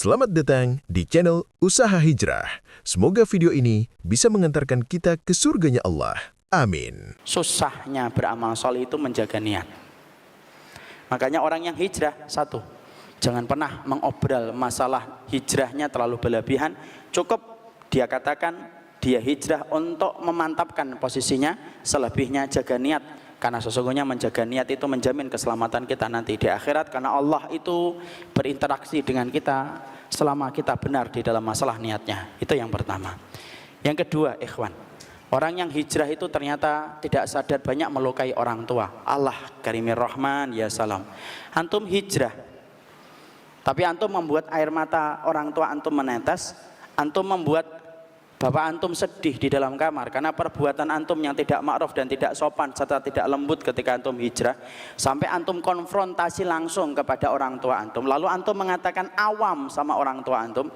Selamat datang di channel Usaha Hijrah. Semoga video ini bisa mengantarkan kita ke surganya Allah. Amin. Susahnya beramal soleh itu menjaga niat. Makanya orang yang hijrah, satu, jangan pernah mengobral masalah hijrahnya terlalu berlebihan. Cukup dia katakan dia hijrah untuk memantapkan posisinya, selebihnya jaga niat. Karena sesungguhnya menjaga niat itu menjamin keselamatan kita nanti di akhirat. Karena Allah itu berinteraksi dengan kita selama kita benar di dalam masalah niatnya. Itu yang pertama. Yang kedua, ikhwan, orang yang hijrah itu ternyata tidak sadar banyak melukai orang tua. Allah Karimir Rahman ya salam. Antum hijrah, tapi antum membuat air mata orang tua antum menetes. Antum membuat bapak antum sedih di dalam kamar karena perbuatan antum yang tidak ma'ruf dan tidak sopan serta tidak lembut ketika antum hijrah. Sampai antum konfrontasi langsung kepada orang tua antum, lalu antum mengatakan awam sama orang tua antum.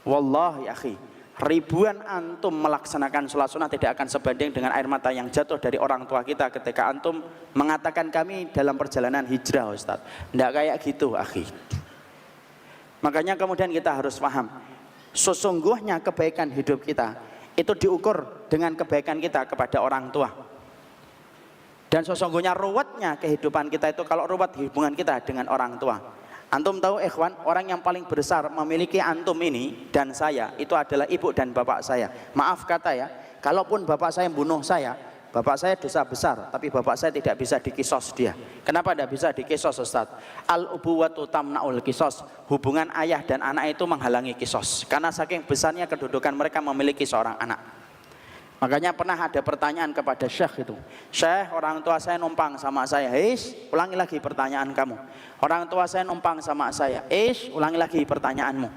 Wallahi akhi, ribuan antum melaksanakan sholat sunnah tidak akan sebanding dengan air mata yang jatuh dari orang tua kita ketika antum mengatakan kami dalam perjalanan hijrah Ustaz. Tidak kayak gitu akhi. Makanya kemudian kita harus paham, sesungguhnya kebaikan hidup kita itu diukur dengan kebaikan kita kepada orang tua. Dan sesungguhnya ruwetnya kehidupan kita itu kalau ruwet hubungan kita dengan orang tua. Antum tahu ikhwan, orang yang paling besar memiliki antum ini dan saya itu adalah ibu dan bapak saya. Maaf kata ya, kalaupun bapak saya bunuh saya, bapak saya dosa besar, tapi bapak saya tidak bisa dikisos dia. Kenapa tidak bisa dikisos Ustaz? Al-ubuwatu tamna'ul kisos. Hubungan ayah dan anak itu menghalangi kisos. Karena saking besarnya kedudukan mereka memiliki seorang anak. Makanya pernah ada pertanyaan kepada Syekh itu. Syekh, orang tua saya numpang sama saya. Ulangi lagi pertanyaan kamu. Orang tua saya numpang sama saya. Ulangi lagi pertanyaanmu.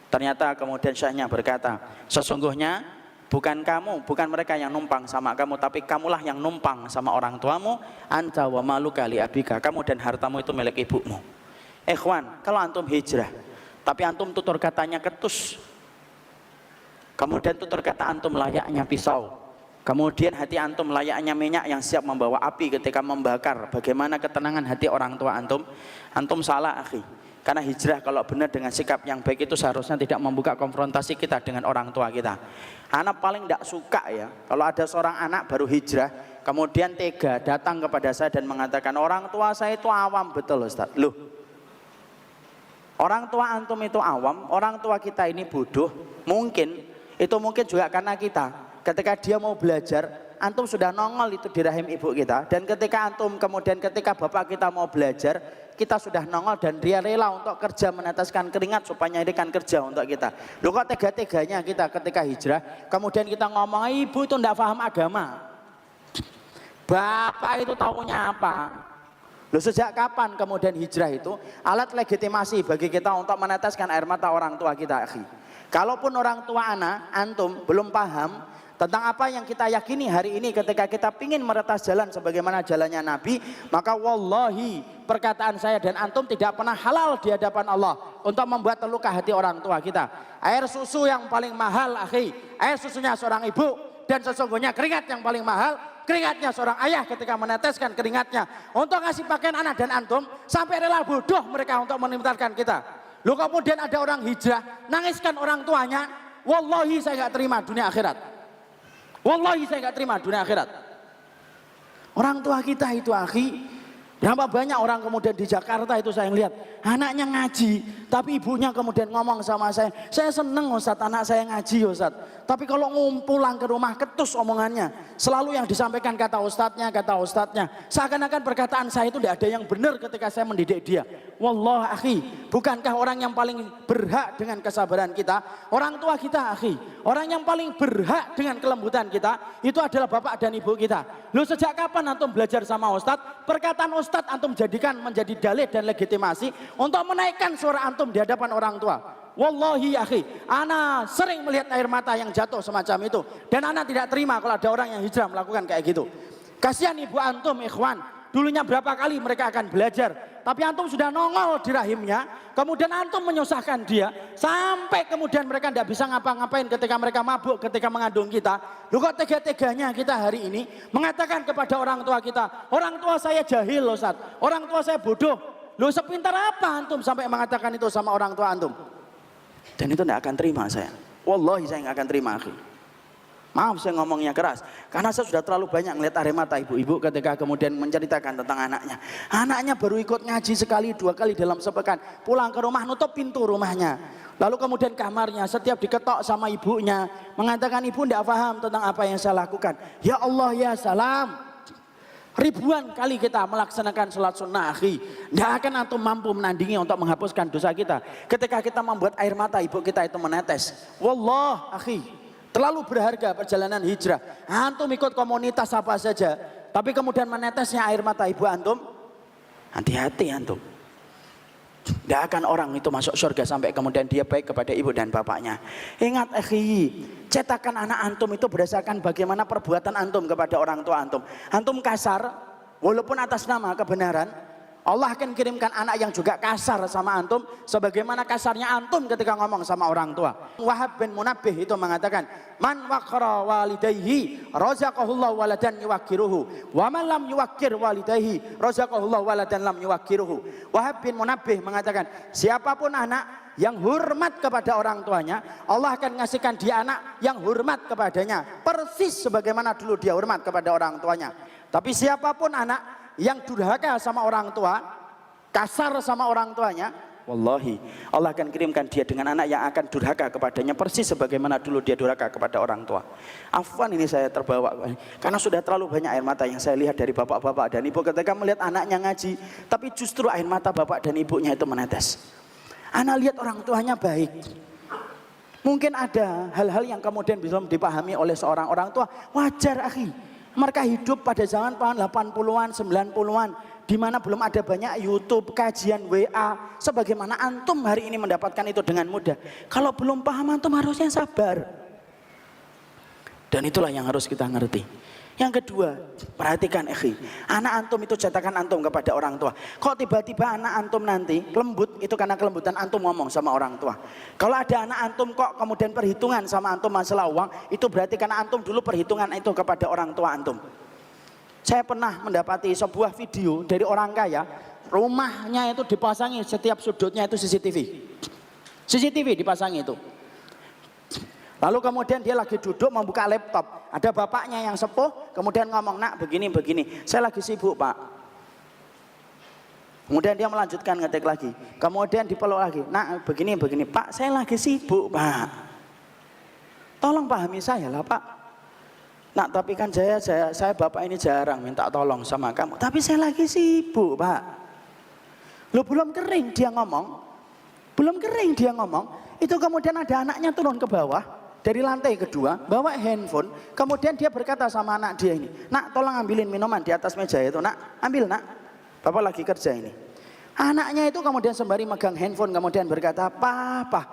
Ternyata kemudian Syekhnya berkata, sesungguhnya bukan kamu, bukan mereka yang numpang sama kamu, tapi kamulah yang numpang sama orang tuamu. Anta wa maluka li abika, kamu dan hartamu itu milik ibumu. Ikhwan, kalau antum hijrah, tapi antum tutur katanya ketus, kemudian tutur kata antum layaknya pisau, kemudian hati antum layaknya minyak yang siap membawa api ketika membakar, bagaimana ketenangan hati orang tua antum? Antum salah akhi. Karena hijrah kalau benar dengan sikap yang baik itu seharusnya tidak membuka konfrontasi kita dengan orang tua kita. Anak paling tidak suka ya kalau ada seorang anak baru hijrah kemudian tega datang kepada saya dan mengatakan orang tua saya itu awam. Betul Ustaz. Loh, orang tua antum itu awam, orang tua kita ini bodoh. Mungkin juga karena kita ketika dia mau belajar, antum sudah nongol itu di rahim ibu kita. Dan ketika antum kemudian ketika bapak kita mau belajar, kita sudah nongol dan dia rela untuk kerja meneteskan keringat supaya nyarikan kerja untuk kita. Loh kok tega-teganya kita ketika hijrah kemudian kita ngomong ibu itu tidak paham agama, bapak itu taunya apa? Loh sejak kapan kemudian hijrah itu alat legitimasi bagi kita untuk meneteskan air mata orang tua kita akhi? Kalaupun orang tua anak antum belum paham tentang apa yang kita yakini hari ini ketika kita ingin meretas jalan sebagaimana jalannya Nabi, maka wallahi perkataan saya dan antum tidak pernah halal di hadapan Allah untuk membuat terluka hati orang tua kita. Air susu yang paling mahal akhi, air susunya seorang ibu, dan sesungguhnya keringat yang paling mahal, keringatnya seorang ayah ketika meneteskan keringatnya untuk ngasih pakaian anak dan antum, sampai rela bodoh mereka untuk menimtalkan kita. Lalu kemudian ada orang hijrah nangiskan orang tuanya, wallahi saya nggak terima dunia akhirat. Wallahi saya nggak terima dunia akhirat. Orang tua kita itu akhi, berapa banyak orang kemudian di Jakarta itu saya lihat anaknya ngaji, tapi ibunya kemudian ngomong sama saya seneng Ustaz anak saya ngaji Ustaz, tapi kalau ngumpulang ke rumah ketus omongannya, selalu yang disampaikan kata ustadznya, seakan-akan perkataan saya itu tidak ada yang benar ketika saya mendidik dia. Wallah akhi, bukankah orang yang paling berhak dengan kesabaran kita orang tua kita akhi? Orang yang paling berhak dengan kelembutan kita itu adalah bapak dan ibu kita. Lu sejak kapan antum belajar sama ustadz? Perkataan ustadz antum jadikan menjadi dalih dan legitimasi untuk menaikkan suara antum di hadapan orang tua. Wallahi akhi, ana sering melihat air mata yang jatuh semacam itu, dan ana tidak terima kalau ada orang yang hijrah melakukan kayak gitu. Kasihan ibu antum ikhwan, dulunya berapa kali mereka akan belajar, tapi antum sudah nongol di rahimnya, kemudian antum menyusahkan dia sampai kemudian mereka tidak bisa ngapa-ngapain ketika mereka mabuk ketika mengandung kita. Lu kok tega-teganya kita hari ini mengatakan kepada orang tua kita, orang tua saya jahil loh Ustaz, orang tua saya bodoh. Lu sepintar apa antum sampai mengatakan itu sama orang tua antum? Dan itu tidak akan terima saya. Wallahi saya nggak akan terima, akhi. Maaf saya ngomongnya keras, karena saya sudah terlalu banyak melihat air mata ibu-ibu ketika kemudian menceritakan tentang anaknya. Anaknya baru ikut ngaji sekali, 2 kali dalam sepekan, pulang ke rumah nutup pintu rumahnya. Lalu kemudian kamarnya setiap diketok sama ibunya, mengatakan ibu tidak paham tentang apa yang saya lakukan. Ya Allah ya salam. Ribuan kali kita melaksanakan sholat sunnah, akhi. Tidak akan antum mampu menandingi untuk menghapuskan dosa kita ketika kita membuat air mata ibu kita itu menetes. Wallah, akhi. Terlalu berharga perjalanan hijrah. Antum ikut komunitas apa saja, tapi kemudian menetesnya air mata ibu antum, hati-hati antum. Tidak akan orang itu masuk surga sampai kemudian dia baik kepada ibu dan bapaknya. Ingat akhi, cetakan anak antum itu berdasarkan bagaimana perbuatan antum kepada orang tua antum. Antum kasar, walaupun atas nama kebenaran, Allah akan kirimkan anak yang juga kasar sama antum, sebagaimana kasarnya antum ketika ngomong sama orang tua. Wahab bin Munabbih itu mengatakan, man waqara walidayhi razaqahullahu waladan yuwakkiruhu, wa man lam yuwakkir walidayhi razaqahullahu waladan lam yuwakkiruhu. Wahab bin Munabbih mengatakan, siapapun anak yang hormat kepada orang tuanya, Allah akan ngasihkan dia anak yang hormat kepadanya, persis sebagaimana dulu dia hormat kepada orang tuanya. Tapi siapapun anak yang durhaka sama orang tua, kasar sama orang tuanya, wallahi Allah akan kirimkan dia dengan anak yang akan durhaka kepadanya persis sebagaimana dulu dia durhaka kepada orang tua. Afwan, ini saya terbawa karena sudah terlalu banyak air mata yang saya lihat dari bapak-bapak dan ibu ketika melihat anaknya ngaji, tapi justru air mata bapak dan ibunya itu menetes. Anak lihat orang tuanya baik. Mungkin ada hal-hal yang kemudian bisa dipahami oleh seorang orang tua, wajar akhi. Mereka hidup pada zaman tahun 80-an, 90-an, di mana belum ada banyak YouTube, kajian WA, sebagaimana antum hari ini mendapatkan itu dengan mudah. Kalau belum paham antum harusnya sabar. Dan itulah yang harus kita ngerti. Yang kedua, perhatikan akhi, anak antum itu cetakan antum kepada orang tua. Kok tiba-tiba anak antum nanti lembut, itu karena kelembutan antum ngomong sama orang tua. Kalau ada anak antum kok kemudian perhitungan sama antum masalah uang, itu berarti karena antum dulu perhitungan itu kepada orang tua antum. Saya pernah mendapati sebuah video dari orang kaya, rumahnya itu dipasangi setiap sudutnya itu CCTV. CCTV dipasangi itu. Lalu kemudian dia lagi duduk membuka laptop, ada bapaknya yang sepuh, kemudian ngomong, nak begini, saya lagi sibuk pak. Kemudian dia melanjutkan ngetik lagi, kemudian dipeluk lagi, nak begini, pak saya lagi sibuk pak. Tolong pahami saya lah pak. Nak tapi kan saya bapak ini jarang minta tolong sama kamu, tapi saya lagi sibuk pak. Lo belum kering dia ngomong, itu kemudian ada anaknya turun ke bawah. Dari lantai kedua, bawa handphone, kemudian dia berkata sama anak dia ini, nak tolong ambilin minuman di atas meja itu, nak ambil nak, bapak lagi kerja ini. Anaknya itu kemudian sembari megang handphone, kemudian berkata, papa,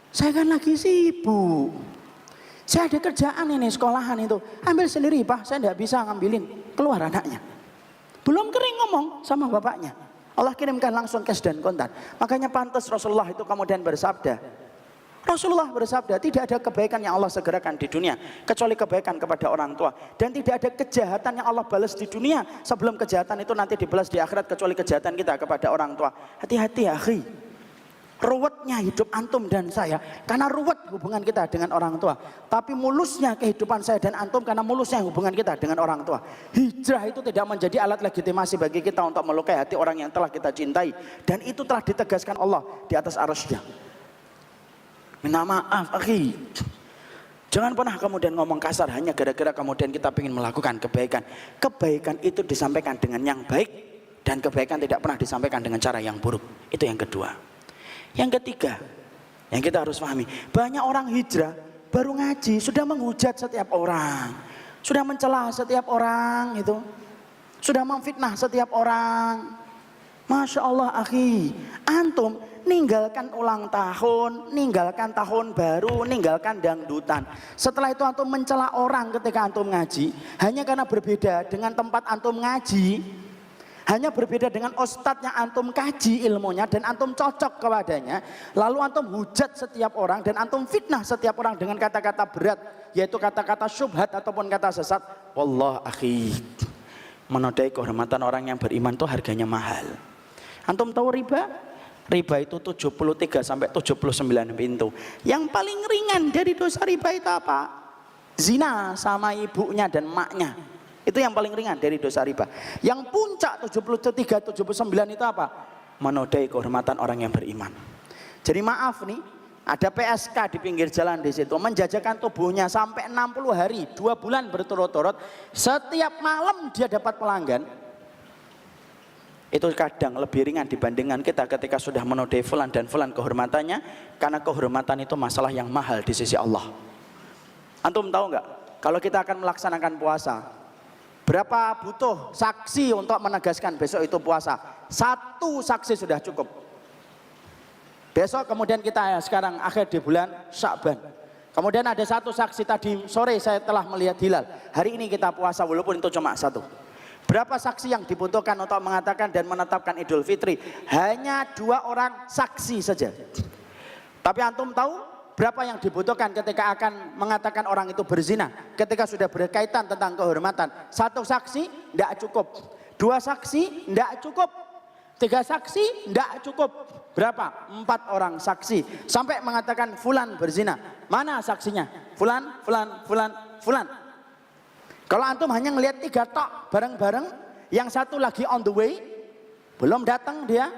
saya kan lagi sibuk, saya ada kerjaan ini, sekolahan itu, ambil sendiri pak, saya tidak bisa ngambilin, keluar anaknya. Belum kering ngomong sama bapaknya, Allah kirimkan langsung cash dan kontan. Makanya pantas Rasulullah itu kemudian bersabda, tidak ada kebaikan yang Allah segerakan di dunia kecuali kebaikan kepada orang tua, dan tidak ada kejahatan yang Allah balas di dunia sebelum kejahatan itu nanti dibalas di akhirat kecuali kejahatan kita kepada orang tua. Hati-hati akhi, ruwetnya hidup antum dan saya karena ruwet hubungan kita dengan orang tua, tapi mulusnya kehidupan saya dan antum karena mulusnya hubungan kita dengan orang tua. Hijrah itu tidak menjadi alat legitimasi bagi kita untuk melukai hati orang yang telah kita cintai, dan itu telah ditegaskan Allah di atas arasy-Nya. Minta maaf akhi, jangan pernah kemudian ngomong kasar hanya gara-gara kemudian kita ingin melakukan kebaikan. Kebaikan itu disampaikan dengan yang baik, dan kebaikan tidak pernah disampaikan dengan cara yang buruk. Itu yang kedua. Yang ketiga yang kita harus pahami, banyak orang hijrah baru ngaji sudah menghujat setiap orang, sudah mencela setiap orang, itu sudah memfitnah setiap orang. Masya Allah akhi, antum ninggalkan ulang tahun, ninggalkan tahun baru, ninggalkan dangdutan. Setelah itu antum mencela orang ketika antum ngaji, hanya karena berbeda dengan tempat antum ngaji, hanya berbeda dengan ustadz yang antum kaji ilmunya dan antum cocok kepadanya. Lalu antum hujat setiap orang dan antum fitnah setiap orang dengan kata-kata berat, yaitu kata-kata syubhat ataupun kata sesat. Wallah akhi, menodai kehormatan orang yang beriman itu harganya mahal. Antum tahu riba? Riba itu 73 sampai 79 pintu. Yang paling ringan dari dosa riba itu apa? Zina sama ibunya dan maknya. Itu yang paling ringan dari dosa riba. Yang puncak 73, 79 itu apa? Menodai kehormatan orang yang beriman. Jadi maaf nih, ada PSK di pinggir jalan di situ menjajakan tubuhnya sampai 60 hari, 2 bulan berturut-turut. Setiap malam dia dapat pelanggan. Itu kadang lebih ringan dibandingkan kita ketika sudah menodai fulan dan fulan kehormatannya, karena kehormatan itu masalah yang mahal di sisi Allah. Antum tahu nggak? Kalau kita akan melaksanakan puasa, berapa butuh saksi untuk menegaskan besok itu puasa? 1 saksi sudah cukup. Besok kemudian kita sekarang akhir di bulan Sya'ban. Kemudian ada 1 saksi tadi sore saya telah melihat hilal. Hari ini kita puasa walaupun itu cuma 1. Berapa saksi yang dibutuhkan untuk mengatakan dan menetapkan Idul Fitri? Hanya 2 orang saksi saja. Tapi antum tahu berapa yang dibutuhkan ketika akan mengatakan orang itu berzina? Ketika sudah berkaitan tentang kehormatan. 1 saksi tidak cukup. 2 saksi tidak cukup. 3 saksi tidak cukup. Berapa? 4 orang saksi. Sampai mengatakan fulan berzina. Mana saksinya? Fulan, fulan, fulan, fulan. Kalau antum hanya ngelihat 3 tok bareng-bareng, yang 1 lagi on the way, belum datang dia,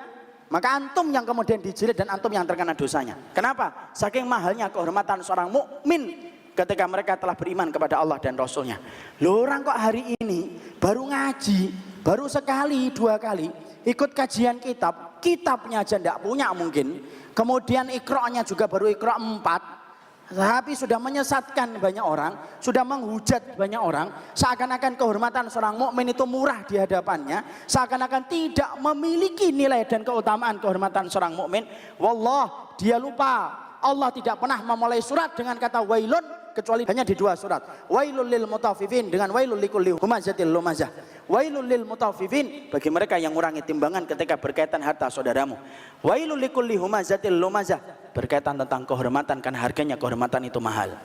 maka antum yang kemudian dijilid dan antum yang terkena dosanya. Kenapa? Saking mahalnya kehormatan seorang mukmin ketika mereka telah beriman kepada Allah dan Rasulnya. Loh, orang kok hari ini baru ngaji, baru sekali 2 kali ikut kajian kitab, kitabnya aja tidak punya mungkin, kemudian ikra'nya juga baru ikra' 4, tapi sudah menyesatkan banyak orang, sudah menghujat banyak orang, seakan-akan kehormatan seorang mukmin itu murah di hadapannya, seakan-akan tidak memiliki nilai dan keutamaan kehormatan seorang mukmin. Wallah, dia lupa Allah tidak pernah memulai surat dengan kata wailun kecuali hanya di 2 surat. Wailul lil mutaffifin dengan wailul likulli humazatil lumazah. Wailul lil mutaffifin bagi mereka yang ngurangi timbangan ketika berkaitan harta saudaramu. Wailul likulli humazatil lumazah berkaitan tentang kehormatan, karena harganya kehormatan itu mahal.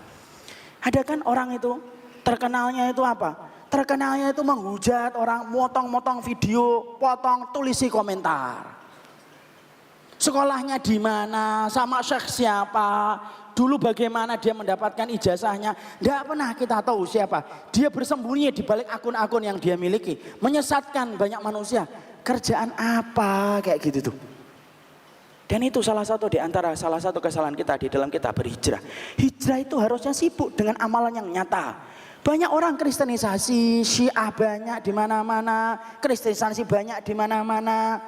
Ada kan orang itu terkenalnya itu apa? Terkenalnya itu menghujat orang, motong-motong video, potong, tulisi komentar. Sekolahnya di mana, sama syekh siapa, dulu bagaimana dia mendapatkan ijazahnya, tidak pernah kita tahu siapa. Dia bersembunyi di balik akun-akun yang dia miliki, menyesatkan banyak manusia. Kerjaan apa kayak gitu tuh. Dan itu salah satu kesalahan kita di dalam kita berhijrah. Hijrah itu harusnya sibuk dengan amalan yang nyata. Banyak orang kristenisasi, Syiah banyak di mana-mana, kristenisasi banyak di mana-mana.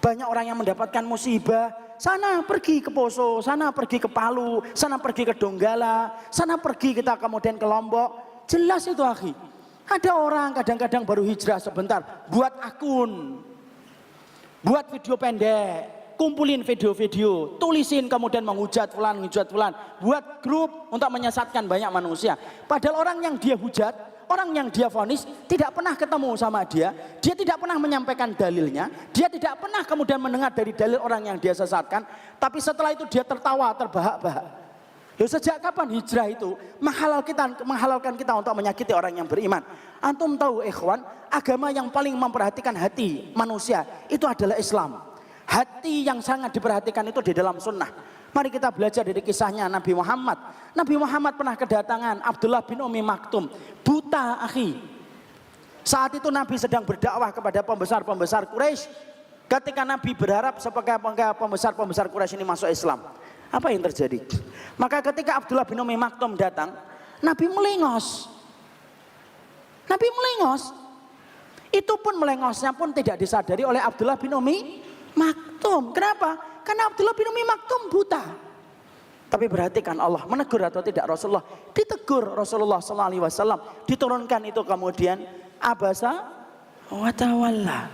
Banyak orang yang mendapatkan musibah, sana pergi ke Poso, sana pergi ke Palu, sana pergi ke Donggala, sana pergi kita kemudian ke Lombok. Jelas itu akhi. Ada orang kadang-kadang baru hijrah sebentar, buat akun, buat video pendek, kumpulin video-video, tulisin kemudian menghujat fulan, buat grup untuk menyesatkan banyak manusia. Padahal orang yang dia hujat, orang yang dia vonis tidak pernah ketemu sama dia tidak pernah menyampaikan dalilnya, dia tidak pernah kemudian mendengar dari dalil orang yang dia sesatkan, tapi setelah itu dia tertawa, terbahak-bahak. Loh, sejak kapan hijrah itu menghalalkan kita untuk menyakiti orang yang beriman? Antum tahu ikhwan, agama yang paling memperhatikan hati manusia itu adalah Islam. Hati yang sangat diperhatikan itu di dalam sunnah. Mari kita belajar dari kisahnya Nabi Muhammad. Nabi Muhammad pernah kedatangan Abdullah bin Umi Maktum, buta akhi. Saat itu Nabi sedang berdakwah kepada pembesar-pembesar Quraisy. Ketika Nabi berharap supaya pembesar-pembesar Quraisy ini masuk Islam, apa yang terjadi? Maka ketika Abdullah bin Umi Maktum datang, Nabi melengos. Itu pun melengosnya pun tidak disadari oleh Abdullah bin Umi Maktum. Kenapa? Karena Abdullah bin Umi Maktum buta. Tapi perhatikan Allah menegur atau tidak Rasulullah? Ditegur Rasulullah SAW. Diturunkan itu kemudian abasa wa tawalla.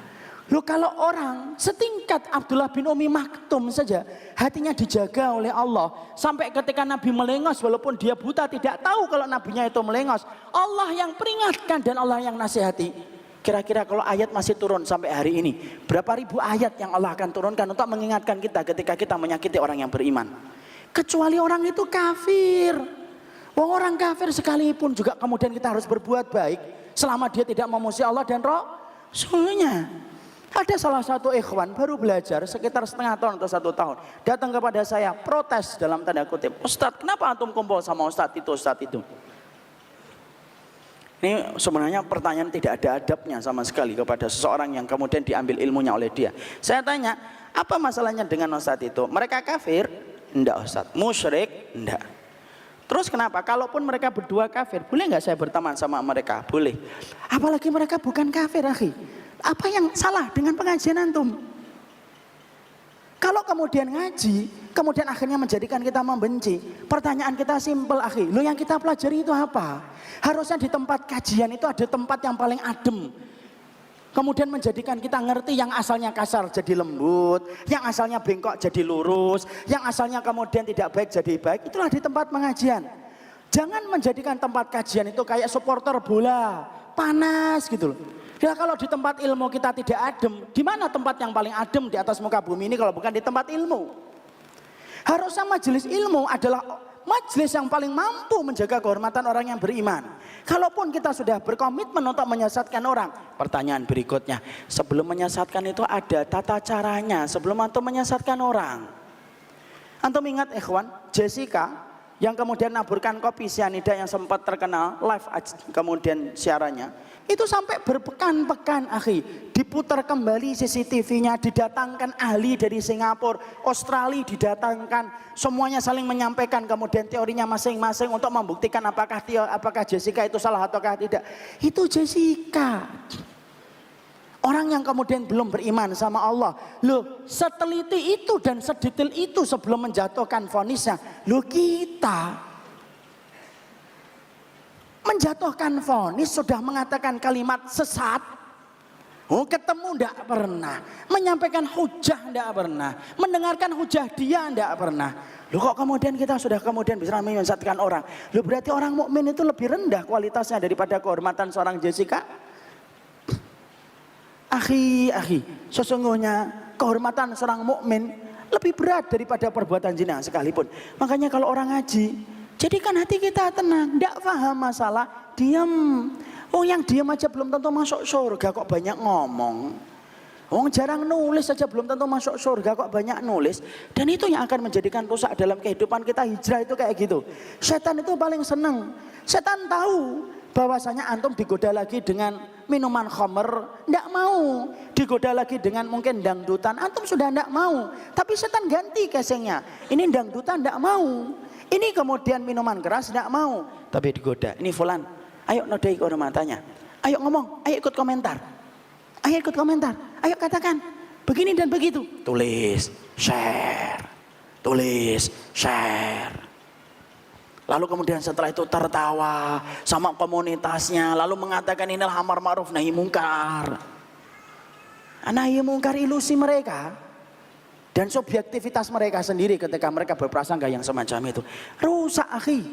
Loh, kalau orang setingkat Abdullah bin Umi Maktum saja hatinya dijaga oleh Allah, sampai ketika Nabi melengos walaupun dia buta tidak tahu kalau nabinya itu melengos, Allah yang peringatkan dan Allah yang nasihati. Kira-kira kalau ayat masih turun sampai hari ini, berapa ribu ayat yang Allah akan turunkan untuk mengingatkan kita ketika kita menyakiti orang yang beriman. Kecuali orang itu kafir. Orang kafir sekalipun juga kemudian kita harus berbuat baik selama dia tidak memusuhi Allah dan Rasulnya. Ada salah satu ikhwan baru belajar sekitar setengah tahun atau 1 tahun, datang kepada saya protes dalam tanda kutip, Ustadz kenapa antum kumpul sama Ustadz itu. Ini sebenarnya pertanyaan tidak ada adabnya sama sekali kepada seseorang yang kemudian diambil ilmunya oleh dia. Saya tanya, apa masalahnya dengan Ustadz itu? Mereka kafir? Enggak Ustadz. Musyrik? Enggak. Terus kenapa? Kalaupun mereka berdua kafir, boleh nggak saya berteman sama mereka? Boleh. Apalagi mereka bukan kafir, akhi. Apa yang salah dengan pengajian antum? Kalau kemudian ngaji, kemudian akhirnya menjadikan kita membenci. Pertanyaan kita simpel, akhi. Lo yang kita pelajari itu apa? Harusnya di tempat kajian itu ada tempat yang paling adem. Kemudian menjadikan kita ngerti yang asalnya kasar jadi lembut, yang asalnya bengkok jadi lurus, yang asalnya kemudian tidak baik jadi baik. Itulah di tempat pengajian. Jangan menjadikan tempat kajian itu kayak supporter bola, panas gitu loh. Ya kalau di tempat ilmu kita tidak adem, di mana tempat yang paling adem di atas muka bumi ini kalau bukan di tempat ilmu? Harusnya majelis ilmu adalah majelis yang paling mampu menjaga kehormatan orang yang beriman. Kalaupun kita sudah berkomitmen untuk menyesatkan orang, pertanyaan berikutnya, sebelum menyesatkan itu ada tata caranya sebelum antum menyesatkan orang. Antum ingat ikhwan, Jessica yang kemudian naburkan kopi sianida yang sempat terkenal live kemudian siarannya. Itu sampai berpekan-pekan, akhi, diputar kembali CCTV-nya, didatangkan ahli dari Singapura, Australia didatangkan, semuanya saling menyampaikan kemudian teorinya masing-masing untuk membuktikan apakah Jessica itu salah ataukah tidak. Itu Jessica. Orang yang kemudian belum beriman sama Allah, loh seteliti itu dan sedetail itu sebelum menjatuhkan vonisnya, loh kita menjatuhkan vonis sudah mengatakan kalimat sesat, ketemu tidak pernah, menyampaikan hujah tidak pernah, mendengarkan hujah dia tidak pernah. Loh kok kemudian kita sudah kemudian bisa menyesatkan orang? Loh berarti orang mukmin itu lebih rendah kualitasnya daripada kehormatan seorang Jessica? Akhi, sesungguhnya kehormatan seorang mukmin lebih berat daripada perbuatan zina sekalipun. Makanya kalau orang ngaji, jadikan hati kita tenang, tidak paham masalah, diam. Oh yang diam aja belum tentu masuk surga kok banyak ngomong. Oh jarang nulis saja belum tentu masuk surga kok banyak nulis. Dan itu yang akan menjadikan rusak dalam kehidupan kita. Hijrah itu kayak gitu. Setan itu paling seneng. Setan tahu bahwasanya antum digoda lagi dengan minuman khamr, tidak mau. Digoda lagi dengan mungkin dangdutan, antum sudah tidak mau. Tapi setan ganti casingnya. Ini dangdutan tidak mau. Ini kemudian minuman keras tidak mau. Tapi digoda, ini fulan, ayo nodai kehormatannya. Ayo ngomong, ayo ikut komentar. Ayo ikut komentar, ayo katakan begini dan begitu. Tulis, share. Tulis, share. Lalu kemudian setelah itu tertawa sama komunitasnya, lalu mengatakan inilah amar ma'ruf nahi mungkar. Nahi mungkar ilusi mereka dan subjektivitas mereka sendiri ketika mereka berprasangka yang semacam itu. Rusak, akhi.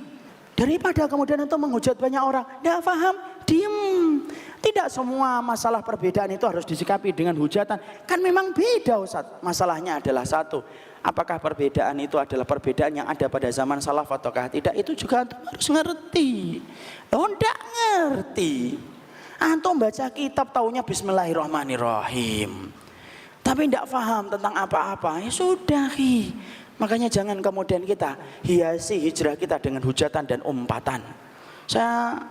Daripada kemudian itu menghujat banyak orang, tidak paham, diem. Tidak semua masalah perbedaan itu harus disikapi dengan hujatan. Kan memang beda, Ustaz. Masalahnya adalah satu. Apakah perbedaan itu adalah perbedaan yang ada pada zaman salaf ataukah tidak? Itu juga antum harus ngerti. Oh, enggak ngerti. Antum baca kitab taunya Bismillahirrahmanirrahim. Tapi enggak paham tentang apa-apa. Ya sudah, makanya jangan kemudian kita hiasi hijrah kita dengan hujatan dan umpatan. Saya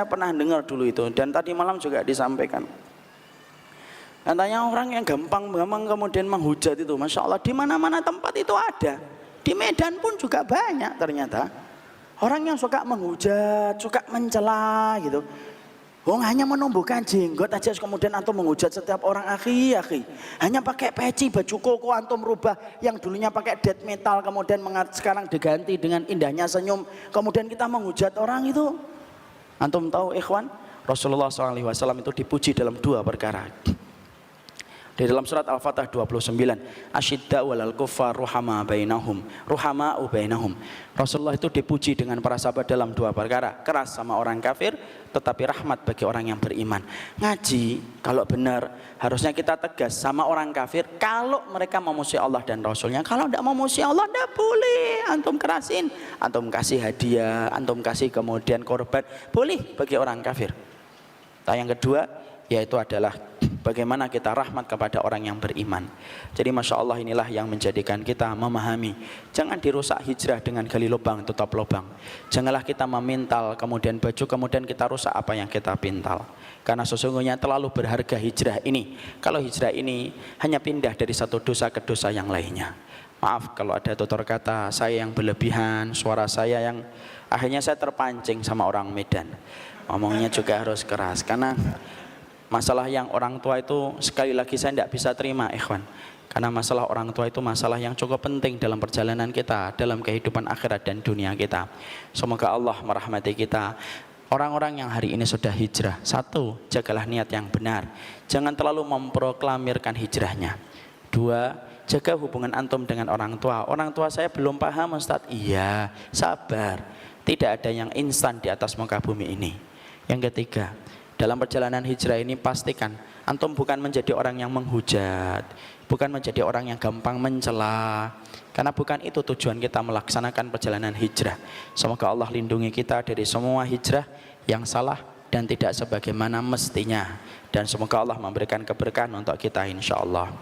pernah dengar dulu itu dan tadi malam juga disampaikan. Katanya orang yang gampang kemudian menghujat itu, Masya Allah, di mana-mana tempat itu ada. Di Medan pun juga banyak ternyata. Orang yang suka menghujat, suka mencela gitu. Hanya menumbuhkan jenggot aja kemudian antum menghujat setiap orang, akhi. Hanya pakai peci, baju koko antum rubah yang dulunya pakai death metal kemudian sekarang diganti dengan indahnya senyum. Kemudian kita menghujat orang itu. Antum tahu ikhwan, Rasulullah SAW itu dipuji dalam 2 perkara. Di dalam surat Al-Fatah 29, asyidda walal kuffar ruhama bainahum, ruhama'u bainahum. Rasulullah itu dipuji dengan para sahabat dalam 2 perkara, keras sama orang kafir tetapi rahmat bagi orang yang beriman. Ngaji kalau benar harusnya kita tegas sama orang kafir kalau mereka memuji Allah dan Rasulnya. Kalau tidak memuji Allah tidak boleh antum kerasin, antum kasih hadiah, antum kasih kemudian korban, boleh bagi orang kafir. Nah, yang kedua yaitu adalah bagaimana kita rahmat kepada orang yang beriman. Jadi Masya Allah inilah yang menjadikan kita memahami. Jangan dirusak hijrah dengan gali lubang, tutup lubang. Janganlah kita memintal kemudian baju, kemudian kita rusak apa yang kita pintal. Karena sesungguhnya terlalu berharga hijrah ini. Kalau hijrah ini hanya pindah dari satu dosa ke dosa yang lainnya. Maaf kalau ada tutur kata saya yang berlebihan, suara saya yang akhirnya saya terpancing sama orang Medan. Ngomongnya juga harus keras karena masalah yang orang tua itu sekali lagi saya tidak bisa terima, ikhwan. Karena masalah orang tua itu masalah yang cukup penting dalam perjalanan kita, dalam kehidupan akhirat dan dunia kita. Semoga Allah merahmati kita. Orang-orang yang hari ini sudah hijrah, satu, jagalah niat yang benar. Jangan terlalu memproklamirkan hijrahnya. Dua, jaga hubungan antum dengan orang tua. Orang tua saya belum paham Ustaz. Iya, sabar. Tidak ada yang instan di atas muka bumi ini. Yang ketiga, dalam perjalanan hijrah ini pastikan antum bukan menjadi orang yang menghujat, bukan menjadi orang yang gampang mencela, karena bukan itu tujuan kita melaksanakan perjalanan hijrah. Semoga Allah lindungi kita dari semua hijrah yang salah dan tidak sebagaimana mestinya, dan semoga Allah memberikan keberkahan untuk kita insyaallah.